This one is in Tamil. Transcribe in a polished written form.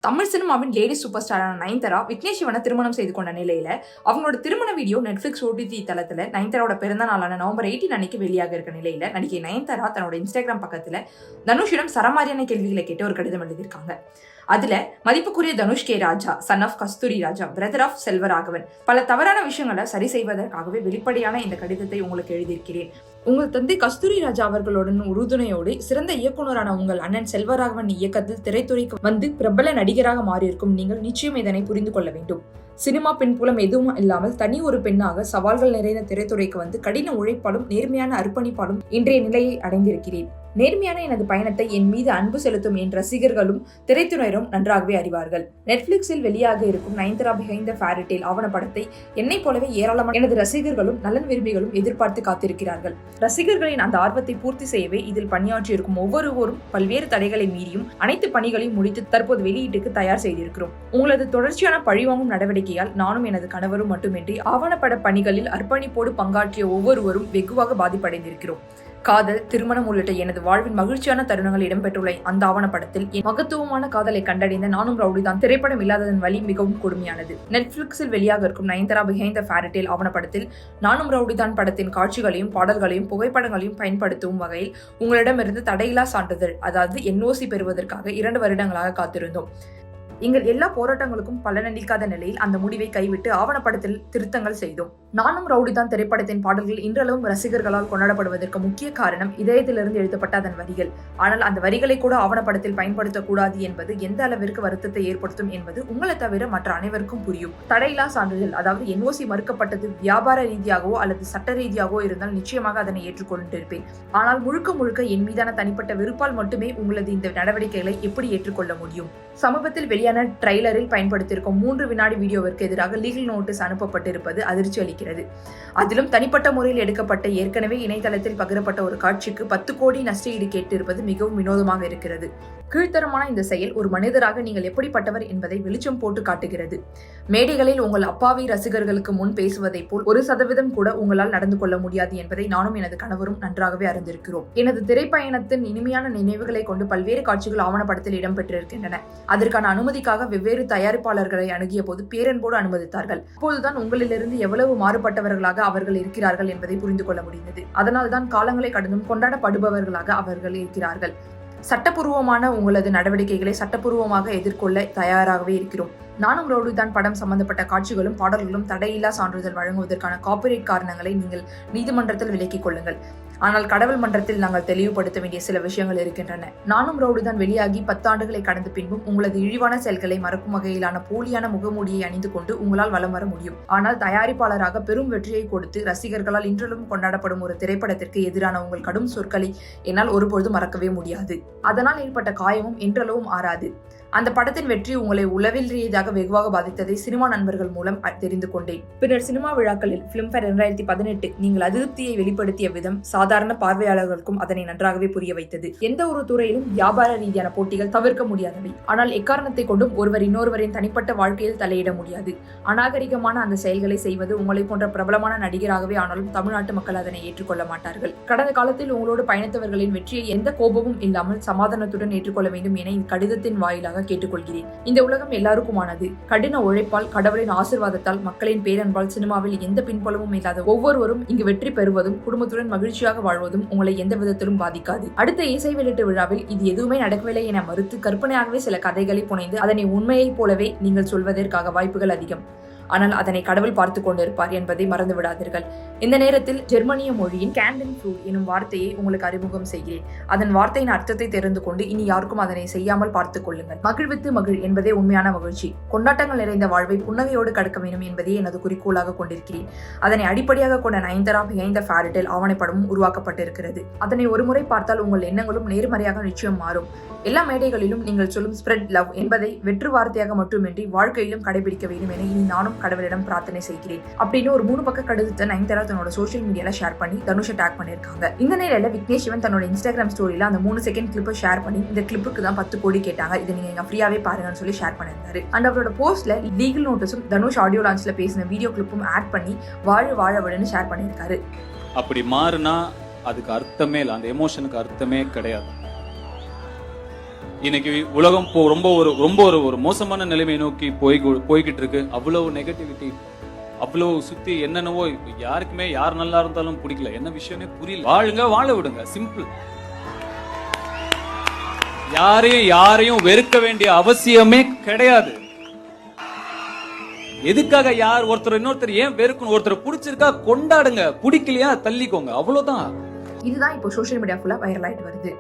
தமிழ் சினிமாவின் லேடி சூப்பர் ஸ்டாரான நயன்தாரா விக்னேஷ் சிவனை திருமணம் செய்து கொண்ட நிலையில அவங்களோட திருமண வீடியோ நெட்ஃபிளிக்ஸ் OTT தளத்துல நயன்தாரோட பிறந்த நாளான நவம்பர் 18 அன்னைக்கு வெளியாக இருக்க நிலையில நடிகை நயன்தாரா தன்னோட இன்ஸ்டாகிராம் பக்கத்துல தனுஷிடம் சரமாரியான கேள்விகளை கேட்டு ஒரு கடிதம் எழுதியிருக்காங்க. அதுல மதிப்புக்குரிய Dhanush K Raja, son of Kasthuri Raja, brother of Selvaraghavan, பல தவறான விஷயங்களை சரி செய்வதற்காகவே வெளிப்படையான இந்த கடிதத்தை உங்களுக்கு எழுதியிருக்கிறேன். உங்கள் தந்தை கஸ்தூரி ராஜா அவர்களுடன் உறுதுணையோடு சிறந்த இயக்குனரான உங்கள் அண்ணன் செல்வராகவன் இயக்கத்தில் திரைத்துறைக்கு வந்து பிரபல நடிகராக மாறியிருக்கும் நீங்கள் நிச்சயம் இதனை புரிந்து கொள்ள வேண்டும். சினிமா பின்புலம் எதுவும் இல்லாமல் தனி ஒரு பெண்ணாக சவால்கள் நிறைந்த திரைத்துறைக்கு வந்து கடின உழைப்பாலும் நேர்மையான அர்ப்பணிப்பாலும் இன்றைய நிலையை அடைந்திருக்கிறேன். நேர்மையான எனது பயணத்தை என் மீது அன்பு செலுத்தும் என் ரசிகர்களும் திரைத்துறையினரும் நன்றாகவே அறிவார்கள். நெட்ஃபிளிக்ஸில் வெளியாக இருக்கும் Nayanthara behind the fairy tale ஆவணப்படத்தை என்னைப் போலவே ஏராளமான எனது ரசிகர்களும் நலன் விரும்பிகளும் எதிர்பார்த்து காத்திருக்கிறார்கள். ரசிகர்களின் அந்த ஆர்வத்தை பூர்த்தி செய்யவே இதில் பணியாற்றியிருக்கும் ஒவ்வொருவரும் பல்வேறு தடைகளை மீறியும் அனைத்து பணிகளையும் முடித்து தற்போது வெளியீட்டுக்கு தயார் செய்திருக்கிறோம். உங்களது தொடர்ச்சியான பழிவாங்கும் நடவடிக்கையால் நானும் எனது கணவரும் மட்டுமின்றி ஆவணப்பட பணிகளில் அர்ப்பணிப்போடு பங்காற்றிய ஒவ்வொருவரும் வெகுவாக பாதிப்படைந்திருக்கிறோம். காதல், திருமணம் உள்ளிட்ட எனது வாழ்வின் மகிழ்ச்சியான தருணங்கள் இடம்பெற்றுள்ள அந்த ஆவணப்படத்தில் என் மகத்துவமான காதலை கண்டடைந்த நானும் ரவுடி தான் திரைப்படம் இல்லாததன் வழி மிகவும் கொடுமையானது. நெட்ஃபிளிக்ஸில் வெளியாக இருக்கும் Nayanthara behind the fairy tale ஆவணப்படத்தில் நானும் ரவுடி தான் படத்தின் காட்சிகளையும் பாடல்களையும் புகைப்படங்களையும் பயன்படுத்தும் வகையில் உங்களிடமிருந்து தடையில்லா சான்றிதழ் அதாவது NOC பெறுவதற்காக 2 வருடங்களாக காத்திருந்தோம். எங்கள் எல்லா போராட்டங்களுக்கும் பலனளிக்காத நிலையில் அந்த முடிவை கைவிட்டு ஆவணப்படத்தில் திருத்தங்கள் செய்தோம். நானும் ரவுடி தான் திரைப்படத்தின் பாடல்கள் இன்றளவும் ரசிகர்களால் கொண்டாடப்படுவதற்கு முக்கிய காரணம் இதயத்திலிருந்து எழுதப்பட்ட அதன் வரிகள். ஆனால் அந்த வரிகளை கூட ஆவணப்படத்தில் பயன்படுத்தக்கூடாது என்பது எந்த அளவிற்கு வருத்தத்தை ஏற்படுத்தும் என்பது உங்களை தவிர மற்ற அனைவருக்கும் புரியும். தடையில்லா சான்றிதழ் அதாவது NOC மறுக்கப்பட்டது வியாபார ரீதியாகவோ அல்லது சட்ட ரீதியாகவோ இருந்தால் நிச்சயமாக அதனை ஏற்றுக்கொண்டிருப்பேன். ஆனால் முழுக்க முழுக்க என் மீதான தனிப்பட்ட விருப்பால் மட்டுமே உங்களது இந்த நடவடிக்கைகளை எப்படி ஏற்றுக்கொள்ள முடியும்? சமீபத்தில் வெளியான ட்ரைலரில் பயன்படுத்தியிருக்கும் 3 வினாடி வீடியோவிற்கு எதிராக லீகல் நோட்டீஸ் அனுப்பப்பட்டிருப்பது அதிர்ச்சி அளிக்கிறது. அதிலும் தனிப்பட்ட முறையில் எடுக்கப்பட்ட ஏற்கனவே இணையதளத்தில் பகிரப்பட்ட ஒரு காட்சிக்கு 10 கோடி நஷ்டஈடு கேட்டிருப்பது மிகவும் வினோதமாக இருக்கிறது. கீழ்த்தரமான இந்த செயல் ஒரு மனிதராக நீங்கள் எப்படிப்பட்டவர் என்பதை வெளிச்சம் போட்டு காட்டுகிறது. மேடைகளில் உங்கள் அப்பாவி ரசிகர்களுக்கு முன் பேசுவதை போல் 1% கூட உங்களால் நடந்து கொள்ள முடியாது என்பதை நானும் எனது கணவரும் நன்றாகவே அறிந்திருக்கிறோம். எனது திரைப்பயணத்தின் இனிமையான நினைவுகளை கொண்டு பல்வேறு காட்சிகள் ஆவணப்படத்தில் இடம்பெற்றிருக்கின்றன. அதற்கான அனுமதிக்காக வெவ்வேறு தயாரிப்பாளர்களை அணுகிய போது பேரன்போடு அனுமதித்தார்கள். அப்போதுதான் உங்களிலிருந்து எவ்வளவு மாறுபட்டவர்களாக அவர்கள் இருக்கிறார்கள் என்பதை புரிந்து கொள்ள முடிந்தது. அதனால்தான் காலங்களை கடந்தும் கொண்டாடப்படுபவர்களாக அவர்கள் இருக்கிறார்கள். சட்டப்பூர்வமான உங்களது நடவடிக்கைகளை சட்டப்பூர்வமாக எதிர்கொள்ள தயாராகவே இருக்கிறோம். நானும் ரவுடி தான் படம் சம்பந்தப்பட்ட காட்சிகளும் பாடல்களும் தடையில்லா சான்றிதழ் வழங்குவதற்கான காப்பிரைட் காரணங்களை நீங்கள் நீதிமன்றத்தில் விலக்கிக் கொள்ளுங்கள். ஆனால் கடவுள் மன்றத்தில் நாங்கள் தெளிவுபடுத்த வேண்டிய சில விஷயங்கள் இருக்கின்றன. நானும் ரவுடி தான் வெளியாகி 10 ஆண்டுகளை கடந்த பின்பும் உங்களது இழிவான செயல்களை மறக்கும் வகையிலான போலியான முகமூடியை அணிந்து கொண்டு உங்களால் வலம் வர முடியும். ஆனால் தயாரிப்பாளராக பெரும் வெற்றியை கொடுத்து ரசிகர்களால் இன்றளவும் கொண்டாடப்படும் ஒரு திரைப்படத்திற்கு எதிரான உங்கள் கடும் சொற்களை என்னால் ஒருபொழுதும் மறக்கவே முடியாது. அதனால் ஏற்பட்ட காயமும் என்றளவும் ஆறாது. அந்த படத்தின் வெற்றி உங்களை உளவில் ரீதியாக வெகுவாக பாதித்ததை சினிமா நண்பர்கள் மூலம் தெரிந்து கொண்டேன். பின்னர் சினிமா விழாக்களில் பிலிம்பேர் 2018 நீங்கள் அதிருப்தியை வெளிப்படுத்திய விதம் சாதாரண பார்வையாளர்களுக்கும் அதனை நன்றாகவே புரிய வைத்தது. எந்த ஒரு துறையிலும் வியாபார ரீதியான போட்டிகள் தவிர்க்க முடியாதவை. ஆனால் எக்காரணத்தை கொண்டும் ஒருவர் இன்னொருவரின் தனிப்பட்ட வாழ்க்கையில் தலையிட முடியாது. அநாகரிகமான அந்த செயல்களை செய்வது உங்களை போன்ற பிரபலமான நடிகராகவே ஆனாலும் தமிழ்நாட்டு மக்கள் அதனை ஏற்றுக்கொள்ள மாட்டார்கள். கடந்த காலத்தில் உங்களோடு பயணித்தவர்களின் வெற்றியை எந்த கோபமும் இல்லாமல் சமாதானத்துடன் ஏற்றுக்கொள்ள வேண்டும் என கடிதத்தின் வாயிலாக கேட்டுக்கொள்கிறேன். இந்த உலகம் எல்லாருக்குமானது. கடின உழைப்பால், கடவுளின் ஆசீர்வாதத்தால், மக்களின் பேரன்பால் சினிமாவில் எந்த பின்புலமும் இல்லாத ஒவ்வொருவரும் இங்கு வெற்றி பெறுவதும் குடும்பத்துடன் மகிழ்ச்சியாக வாழ்வதும் உங்களை எந்த விதத்திலும் பாதிக்காது. அடுத்த இசை வெளியீட்டு விழாவில் இது எதுவுமே நடக்கவில்லை என மறுத்து கற்பனையாகவே சில கதைகளை புனைந்து அதனை உண்மையைப் போலவே நீங்கள் சொல்வதற்காக வாய்ப்புகள் அதிகம். ஆனால் அதனை கடவுள் பார்த்து கொண்டிருப்பார் என்பதை மறந்து விடாதீர்கள். இந்த நேரத்தில் ஜெர்மனிய மொழியின் கேண்டன் ஃப்ரூட் எனும் வார்த்தையை உங்களுக்கு அறிமுகம் செய்கிறேன். அதன் வார்த்தையின் அர்த்தத்தை தெரிந்து கொண்டு இனி யாருக்கும் அதனை செய்யாமல் பார்த்துக் கொள்ளுங்கள். மகிழ்வித்து மகிழ் என்பதே உண்மையான மகிழ்ச்சி. கொண்டாட்டங்கள் நிறைந்த வாழ்வை புன்னகையோடு கடக்க வேண்டும் என்பதே எனது குறிக்கோளாக கொண்டிருக்கிறேன். அதனை அடிப்படையாக கொண்ட Nayanthara behind the fairy tale ஆவணப்படமும் உருவாக்கப்பட்டிருக்கிறது. அதனை ஒருமுறை பார்த்தால் உங்கள் எண்ணங்களும் நேர்மறையாக நிச்சயம் மாறும். எல்லா மேடைகளிலும் நீங்கள் சொல்லும் ஸ்ப்ரெட் லவ் என்பதை வெற்று வார்த்தையாக மட்டுமின்றி வாழ்க்கையிலும் கடைபிடிக்க வேண்டும் என இனி நானும் கடவுளிடம் பிரார்த்தனை செய்கிறேன் அப்படின்னு ஒரு 3 பக்க கடிதத்தை நயன்தாரா தன்னோட சோஷியல் மீடியால ஷேர் பண்ணி தனுஷை டேக் பண்ணிருக்காங்க. இந்த நிலையில விக்னேஷ் சிவன் தன்னோட இன்ஸ்டாகிராம் ஸ்டோரியில அந்த 3 செகண்ட் கிளிப்பை ஷேர் பண்ணி இந்த கிளிப்புக்கு தான் 10 கோடி கேட்டாங்க, இதை நீங்க ஃப்ரீயாவே பாருங்கன்னு சொல்லி ஷேர் பண்ணிருந்தாரு. அண்ட் அவரோட போஸ்ட்ல லீகல் நோட்டீஸும் தனுஷ் ஆடியோ லான்ச்ல பேசின வீடியோ கிளிப்பும் ஆட் பண்ணி வாழ விடுன்னு ஷேர் பண்ணிருக்காரு. அப்படி மாறுனா அதுக்கு அர்த்தமே இல்லை, அந்த எமோஷனுக்கு அர்த்தமே கிடையாது. இன்னைக்கு உலகம் ரொம்ப ஒரு மோசமான நிலைமை நோக்கி போய்கிட்டு இருக்கு. அவ்வளவு நெகட்டிவிட்டி, அவ்வளவு சுத்தி என்னென்னவோ. யாருக்குமே யார் நல்லா இருந்தாலும் பிடிக்கல, என்ன விஷயமே புரியல. வாழுங்க, வாழ விடுங்க, சிம்பிள். யாரையும் வெறுக்க வேண்டிய அவசியமே கிடையாது. எதுக்காக யார் ஒருத்தர் இன்னொருத்தர் ஏன் வெறுக்கணும்? ஒருத்தர் பிடிச்சிருக்கா கொண்டாடுங்க, பிடிக்கலையா தள்ளிக்கோங்க, அவ்வளவுதான். இதுதான் இப்போ சோஷியல் மீடியா ஃபுல்லா வைரல் ஆயிட்டு வருது.